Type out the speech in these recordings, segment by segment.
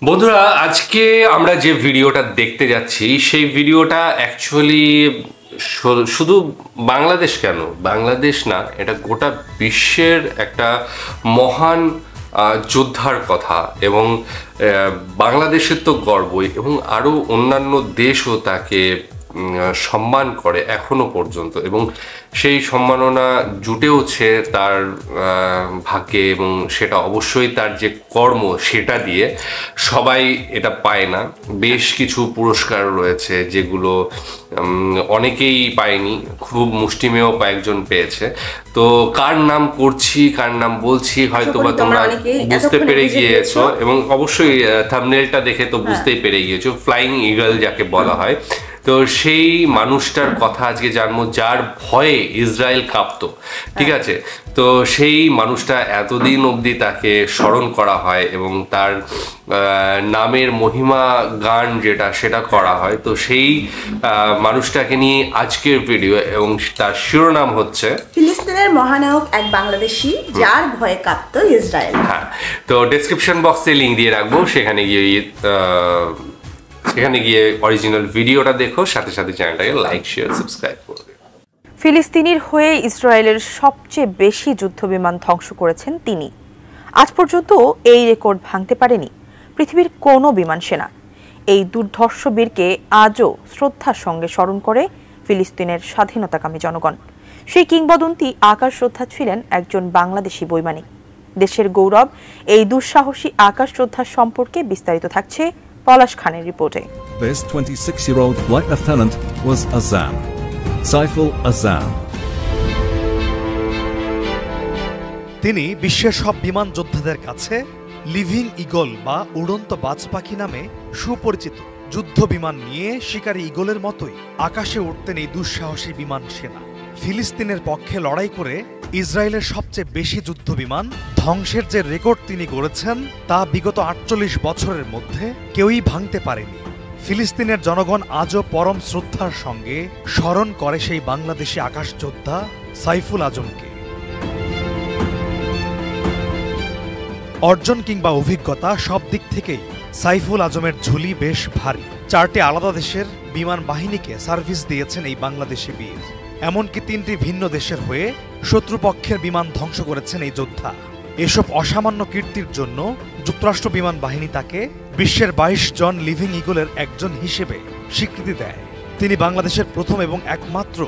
বন্ধুরা, আজকে আমরা যে ভিডিওটা দেখতে যাচ্ছি সেই ভিডিওটা অ্যাকচুয়ালি শুধু বাংলাদেশ কেন, বাংলাদেশ না, এটা গোটা বিশ্বের একটা মহান যোদ্ধার কথা। এবং বাংলাদেশের তো গর্বই, এবং আরও অন্যান্য দেশও তাকে সম্মান করে এখনো পর্যন্ত, এবং সেই সম্মাননা জুটেওছে তার ভাগ্যে, এবং সেটা অবশ্যই তার যে কর্ম সেটা দিয়ে। সবাই এটা পায় না, বেশ কিছু পুরস্কার রয়েছে যেগুলো অনেকেই পায়নি, খুব মুষ্টিমেয় কয়েকজন পেয়েছে। তো কার নাম করছি, কার নাম বলছি হয়তো বা তোমরা বুঝতে পেরে গিয়েছো, এবং অবশ্যই থাম্বনেলটা দেখে তো বুঝতেই পেরে গিয়েছো। ফ্লাইং ইগল যাকে বলা হয়, তো সেই মানুষটার কথা আজকে জানবো, যার ভয়ে ইসরায়েল কাঁপতো। ঠিক আছে, তো সেই মানুষটা এতদিন অবধি তাকে স্মরণ করা হয় এবং তার নামের মহিমা গান যেটা সেটা করা হয়। তো সেই মানুষটাকে নিয়ে আজকের ভিডিও, এবং তার শিরোনাম হচ্ছে ফিলিস্তিনের মহানায়ক এক বাংলাদেশি যার ভয়ে কাঁপতো ইসরায়েল। হ্যাঁ, তো ডেসক্রিপশন বক্সে লিঙ্ক দিয়ে রাখবো, সেখানে গিয়ে অরিজিনাল ভিডিওটা দেখো, সাথে সাথে চ্যানেলটাকে লাইক, শেয়ার, সাবস্ক্রাইব করবে। ফিলিস্তিনির হয়ে ইসরায়েলের সবচেয়ে বেশি যুদ্ধবিমান ধ্বংস করেছেন তিনি। আজ পর্যন্ত এই রেকর্ড ভাঙতে পারেনি পৃথিবীর কোনো বিমান সেনা। এই দুর্ধর্ষ বীরকে আজও শ্রদ্ধার সঙ্গে স্মরণ করে ফিলিস্তিনের স্বাধীনতাকামী জনগণ। সেই কিংবদন্তি আকাশ যোদ্ধা ছিলেন একজন বাংলাদেশি বৈমানিক। দেশের গৌরব এই দুঃসাহসী আকাশ যোদ্ধার সম্পর্কে বিস্তারিত থাকছে পলাশ খানের রিপোর্টে। This 26-year-old flight lieutenant was Azam, Saiful Azam. তিনি বিশ্বের সব বিমান যোদ্ধাদের কাছে লিভিং ইগল বা উড়ন্ত বাজ পাখি নামে সুপরিচিত। যুদ্ধ বিমান নিয়ে শিকারী ইগলের মতোই আকাশে উঠতেন এই দুঃসাহসী বিমান সেনা। ফিলিস্তিনের পক্ষে লড়াই করে ইসরায়েলের সবচেয়ে বেশি যুদ্ধ বিমান ধ্বংসের যে রেকর্ড তিনি গড়েছেন তা বিগত ৪৮ বছরের মধ্যে কেউই ভাঙতে পারেনি। ফিলিস্তিনের জনগণ আজও পরম শ্রদ্ধার সঙ্গে স্মরণ করে সেই বাংলাদেশি আকাশ যোদ্ধা সাইফুল আজমকে। অর্জন কিংবা অভিজ্ঞতা সব দিক থেকেই সাইফুল আজমের ঝুলি বেশ ভারী। ৪টি আলাদা দেশের বিমান বাহিনীকে সার্ভিস দিয়েছেন এই বাংলাদেশি বীর। এমনকি ৩টি ভিন্ন দেশের হয়ে শত্রুপক্ষের বিমান ধ্বংস করেছেন এই যোদ্ধা। এসব অসামান্য কীর্তির জন্য যুক্তরাষ্ট্র বিমান বাহিনী তাকে বিশ্বের ২২ জন লিভিং ইগলের একজন হিসেবে স্বীকৃতি দেয়। তিনি বাংলাদেশের প্রথম এবং একমাত্র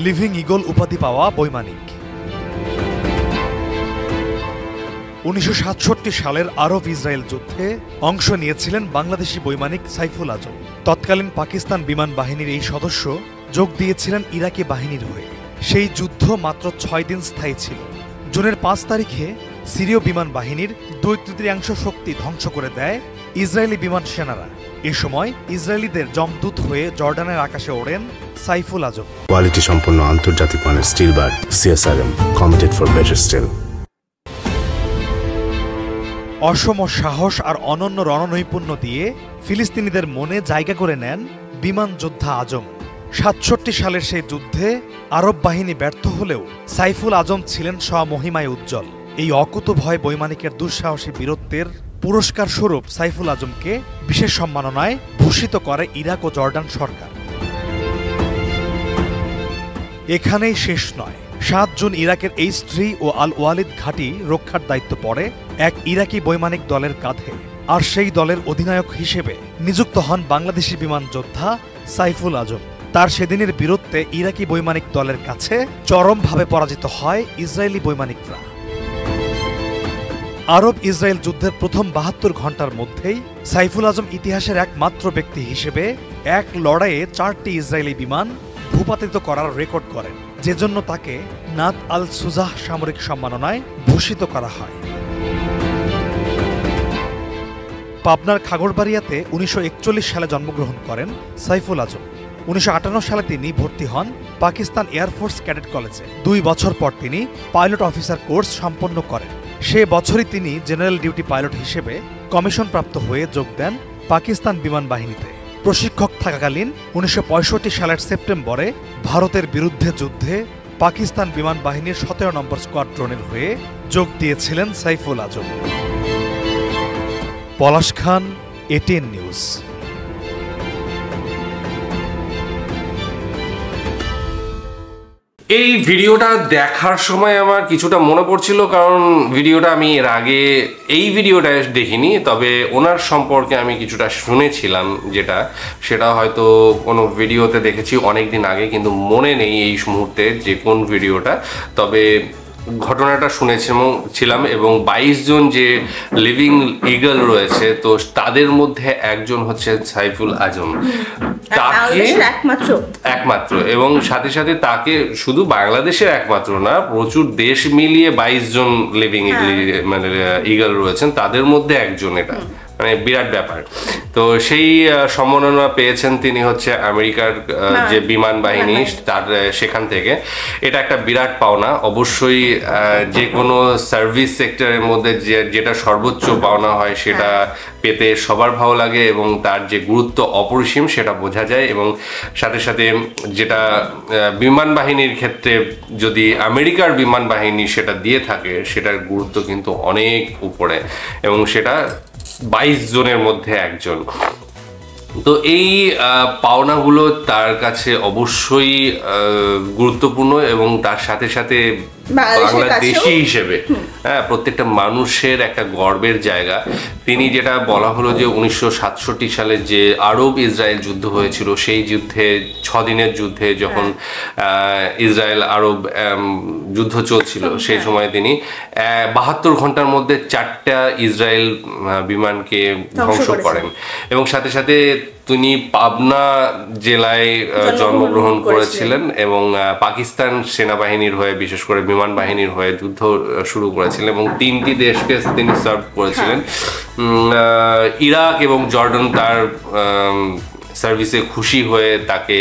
লিভিং ইগল উপাধি পাওয়া বৈমানিক। ১৯৬৭ সালের আরব ইসরায়েল যুদ্ধে অংশ নিয়েছিলেন বাংলাদেশি বৈমানিক সাইফুল আজম। তৎকালীন পাকিস্তান বিমান বাহিনীর এই সদস্য যোগ দিয়েছিলেন ইরাকি বাহিনীর হয়ে। সেই যুদ্ধ মাত্র ৬ দিন স্থায়ী ছিল। জুনের ৫ তারিখে সিরীয় বিমান বাহিনীর ২/৩ শক্তি ধ্বংস করে দেয় ইসরায়েলি বিমান সেনারা। এ সময় ইসরায়েলিদের জমদূত হয়ে জর্ডানের আকাশে ওড়েন সাইফুল আজম। কোয়ালিটি সম্পন্ন আন্তর্জাতিক মানের steel bar CSRM, committed for better steel. অসম সাহস আর অনন্য রণনৈপুণ্য দিয়ে ফিলিস্তিনিদের মনে জায়গা করে নেন বিমান যোদ্ধা আজম। ৬৭ সালের সেই যুদ্ধে আরব বাহিনী ব্যর্থ হলেও সাইফুল আজম ছিলেন স্বমহিমায় উজ্জ্বল। এই অকুতোভয় বৈমানিকের দুঃসাহসী বীরত্বের পুরস্কার স্বরূপ সাইফুল আজমকে বিশেষ সম্মাননায় ভূষিত করে ইরাক ও জর্ডান সরকার। এখানেই শেষ নয়। ৭ জুন ইরাকের এইচ-3 ও আল ওয়ালিদ ঘাঁটি রক্ষার দায়িত্ব পড়ে এক ইরাকি বৈমানিক দলের কাঁধে। আর সেই দলের অধিনায়ক হিসেবে নিযুক্ত হন বাংলাদেশি বিমান যোদ্ধা সাইফুল আজম। তার সেদিনের বীরত্বে ইরাকি বৈমানিক দলের কাছে চরমভাবে পরাজিত হয় ইসরায়েলি বৈমানিকরা। আরব ইসরায়েল যুদ্ধের প্রথম ৭২ ঘণ্টার মধ্যেই সাইফুল আজম ইতিহাসের একমাত্র ব্যক্তি হিসেবে এক লড়াইয়ে ৪টি ইসরায়েলি বিমান ভূপাতিত করার রেকর্ড করেন, যে জন্য তাকে নাত আল সুজাহ সামরিক সম্মাননায় ভূষিত করা হয়। পাবনার খাগড়বাড়িয়াতে ১৯৪১ সালে জন্মগ্রহণ করেন সাইফুল আজম। ১৯৫৮ সালে তিনি ভর্তি হন পাকিস্তান এয়ারফোর্স ক্যাডেট কলেজে। ২ বছর পর তিনি পাইলট অফিসার কোর্স সম্পন্ন করেন। সে বছরই তিনি জেনারেল ডিউটি পাইলট হিসেবে কমিশনপ্রাপ্ত হয়ে যোগ দেন পাকিস্তান বিমান বাহিনীতে। প্রশিক্ষক থাকাকালীন ১৯৬৫ সালের সেপ্টেম্বরে ভারতের বিরুদ্ধে যুদ্ধে পাকিস্তান বিমান বাহিনীর ১৭ নম্বর স্কোয়াড্রনের হয়ে যোগ দিয়েছিলেন সাইফুল আজম। পলাশ খান, ATN নিউজ। এই ভিডিওটা দেখার সময় আমার কিছুটা মনে পড়ছিল, কারণ ভিডিওটা আমি এর আগে এই ভিডিওটা দেখিনি, তবে ওনার সম্পর্কে আমি কিছুটা শুনেছিলাম, সেটা হয়তো কোনো ভিডিওতে দেখেছি অনেক দিন আগে, কিন্তু মনে নেই এই মুহূর্তে যে কোন ভিডিওটা। তবে ঘটনাটা শুনেছিলাম এবং 22 জন যে লিভিং ইগল রয়েছে, তো তাদের মধ্যে একজন হচ্ছে সাইফুল আজম। তাকে একমাত্র, এবং সাথে সাথে তাকে শুধু বাংলাদেশের একমাত্র না, প্রচুর দেশ মিলিয়ে 22 জন লিভিং মানে ইগল রয়েছেন, তাদের মধ্যে একজন। এটা মানে বিরাট ব্যাপার। তো সেই সম্মাননা পেয়েছেন তিনি হচ্ছে আমেরিকার যে বিমান বাহিনী, তার সেখান থেকে। এটা একটা বিরাট পাওনা। অবশ্যই যে কোনো সার্ভিস সেক্টরের মধ্যে যেটা সর্বোচ্চ পাওনা হয় সেটা পেতে সবার ভালো লাগে, এবং তার যে গুরুত্ব অপরিসীম সেটা বোঝা যায়। এবং সাথে সাথে যেটা বিমান বাহিনীর ক্ষেত্রে যদি আমেরিকার বিমান বাহিনী সেটা দিয়ে থাকে, সেটার গুরুত্ব কিন্তু অনেক উপরে, এবং সেটা 22 জনের মধ্যে একজন। তো এই পাওনাগুলো তার কাছে অবশ্যই গুরুত্বপূর্ণ, এবং তার সাথে সাথে বাংলাদেশি হিসেবে প্রত্যেকটা মানুষের একটা গর্বের জায়গা। তিনি যেটা বলা হলো যে 1967 সালে যে আরব ইসরায়েল যুদ্ধ হয়েছিল, সেই যুদ্ধে 6 দিনের যুদ্ধে যখন ইসরায়েল আরব যুদ্ধ চলছিল, সেই সময় তিনি 72 ঘন্টার মধ্যে 4টা ইসরায়েল বিমানকে ধ্বংস করেন। এবং সাথে সাথে তিনি পাবনা জেলায় জন্মগ্রহণ করেছিলেন, এবং পাকিস্তান সেনাবাহিনীর হয়ে, বিশেষ করে বিমান বাহিনীর হয়ে যুদ্ধ শুরু করেছিলেন, এবং 3টি দেশকে তিনি সার্ভ করেছিলেন। ইরাক এবং জর্ডান তার সার্ভিসে খুশি হয়ে তাকে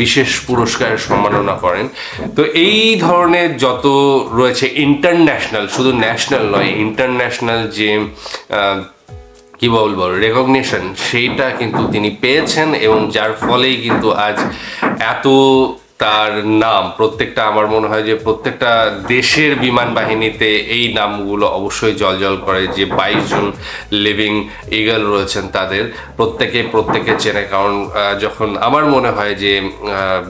বিশেষ পুরস্কারের সম্মাননা করেন। তো এই ধরনের যত রয়েছে ইন্টারন্যাশনাল, শুধু ন্যাশনাল নয়, ইন্টারন্যাশনাল যে কি বলবো রেকগনিশন, সেইটা কিন্তু তিনি পেয়েছেন, এবং যার ফলেই কিন্তু আজ এত তার নাম প্রত্যেকটা, আমার মনে হয় যে প্রত্যেকটা দেশের বিমান বাহিনীতে এই নামগুলো অবশ্যই জলজল করে। যে 22 জন লিভিং ইগল রয়েছেন তাদের প্রত্যেকে চেনে। কারণ যখন আমার মনে হয় যে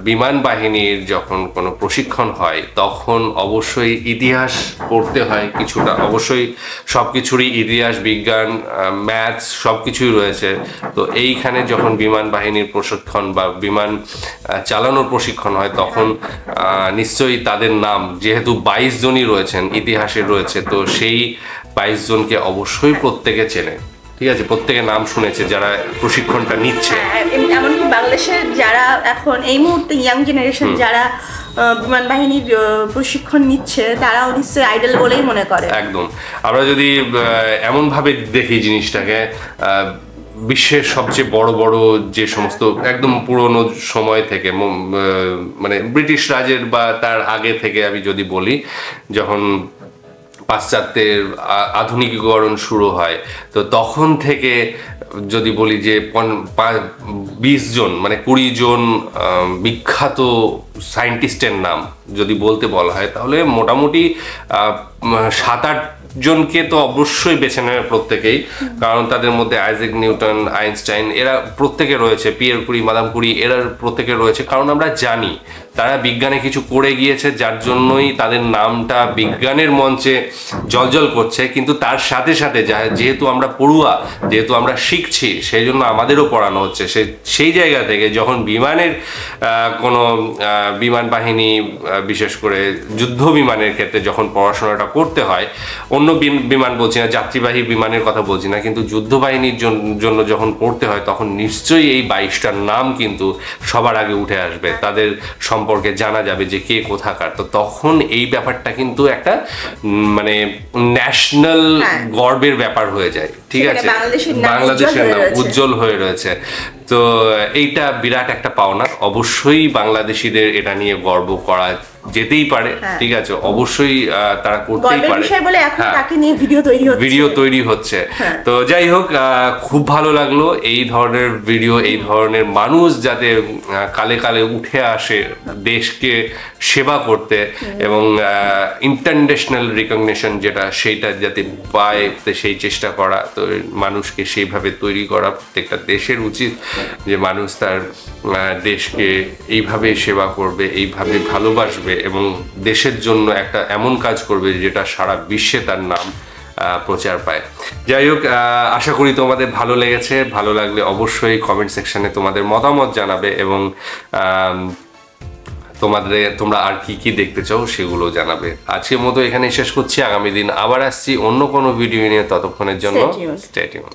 বিমান বাহিনীর যখন কোনো প্রশিক্ষণ হয়, তখন অবশ্যই ইতিহাস পড়তে হয় কিছুটা। অবশ্যই সব কিছুরই ইতিহাস, বিজ্ঞান, ম্যাথস সব কিছুই রয়েছে। তো এইখানে যখন বিমান বাহিনীর প্রশিক্ষণ বা বিমান চালানোর প্রশিক্ষণ হয়, তখন নিশ্চয়ই তাদের নাম, যেহেতু 22 জনই রয়েছেন, ইতিহাসে রয়েছে, তো সেই 22 জনকে অবশ্যই প্রত্যেকে চেনে। ঠিক আছে, প্রত্যেকের নাম শুনেছে যারা প্রশিক্ষণটা নিচ্ছে। এমনকি বাংলাদেশের যারা এখন এই মুহূর্তে ইয়াং জেনারেশন যারা বিমান বাহিনীর প্রশিক্ষণ নিচ্ছে, তারাও নিশ্চয়ই আইডল বলেই মনে করে। একদম। আমরা যদি এমন ভাবে দেখি জিনিসটাকে, বিশ্বের সবচেয়ে বড় বড় যে সমস্ত একদম পুরনো সময় থেকে, মানে ব্রিটিশ রাজের বা তার আগে থেকে আমি যদি বলি, যখন পাশ্চাত্যের আধুনিকীকরণ শুরু হয়, তো তখন থেকে যদি বলি যে 20 জন মানে 20 জন বিখ্যাত সায়েন্টিস্টের নাম যদি বলতে বলা হয়, তাহলে মোটামুটি 7-8 জনকে তো অবশ্যই বেছে নেবে প্রত্যেকেই। কারণ তাদের মধ্যে আইজ্যাক নিউটন, আইনস্টাইন, এরা প্রত্যেকে রয়েছে, পিয়ের কুরি, মাদাম কুরি, এরা প্রত্যেকে রয়েছে। কারণ আমরা জানি তারা বিজ্ঞানে কিছু করে গিয়েছে, যার জন্যই তাদের নামটা বিজ্ঞানের মঞ্চে জলজল করছে। কিন্তু তার সাথে সাথে যেহেতু আমরা পড়ুয়া, যেহেতু আমরা শিখছি, সেই জন্য আমাদেরও পড়ানো হচ্ছে। সেই জায়গা থেকে যখন বিমানের কোনো বিমান বাহিনী, বিশেষ করে যুদ্ধ বিমানের ক্ষেত্রে যখন পড়াশোনাটা করতে হয়, অন্য বিমান বলছি না, যাত্রীবাহী বিমানের কথা বলছি না, কিন্তু যুদ্ধ বাহিনীর জন্য যখন পড়তে হয়, তখন নিশ্চয়ই এই 22টার নাম কিন্তু সবার আগে উঠে আসবে, তাদের সম্পর্কে জানা যাবে যে কে কোথাকার। তো তখন এই ব্যাপারটা কিন্তু একটা মানে ন্যাশনাল গর্বের ব্যাপার হয়ে যায়। ঠিক আছে, বাংলাদেশের নাম উজ্জ্বল হয়ে রয়েছে। তো এইটা বিরাট একটা পাওনা। অবশ্যই বাংলাদেশিদের এটা নিয়ে গর্ব করা যেতেই পারে, ঠিক আছে, অবশ্যই তারা করতেই পারে। বিষয় বলে এখন তাকে নিয়ে ভিডিও তৈরি হচ্ছে। তো যাই হোক, খুব ভালো লাগলো এই ধরনের ভিডিও, এই ধরনের মানুষ যাতে কালে কালে উঠে আসে দেশকে সেবা করতে এবং ইন্টারন্যাশনাল রিকগনিশন যেটা সেইটা যাতে পায় সেই চেষ্টা করা। তো মানুষকে সেইভাবে তৈরি করা প্রত্যেকটা দেশের উচিত যে মানুষ তার দেশকে এইভাবে সেবা করবে, এইভাবে ভালোবাসবে এবং দেশের জন্য একটা এমন কাজ করবে যেটা সারা বিশ্বে তার নাম প্রচার পায়। যাই হোক, আশা করি তোমাদের ভালো লেগেছে। ভালো লাগলে অবশ্যই কমেন্ট সেকশনে তোমাদের মতামত জানাবে এবং তোমরা আর কি দেখতে চাও সেগুলো জানাবে। আজকের মতো এখানে শেষ করছি, আগামী দিন আবার আসছি অন্য কোনো ভিডিও নিয়ে। ততক্ষণের জন্য স্টে টিউনড।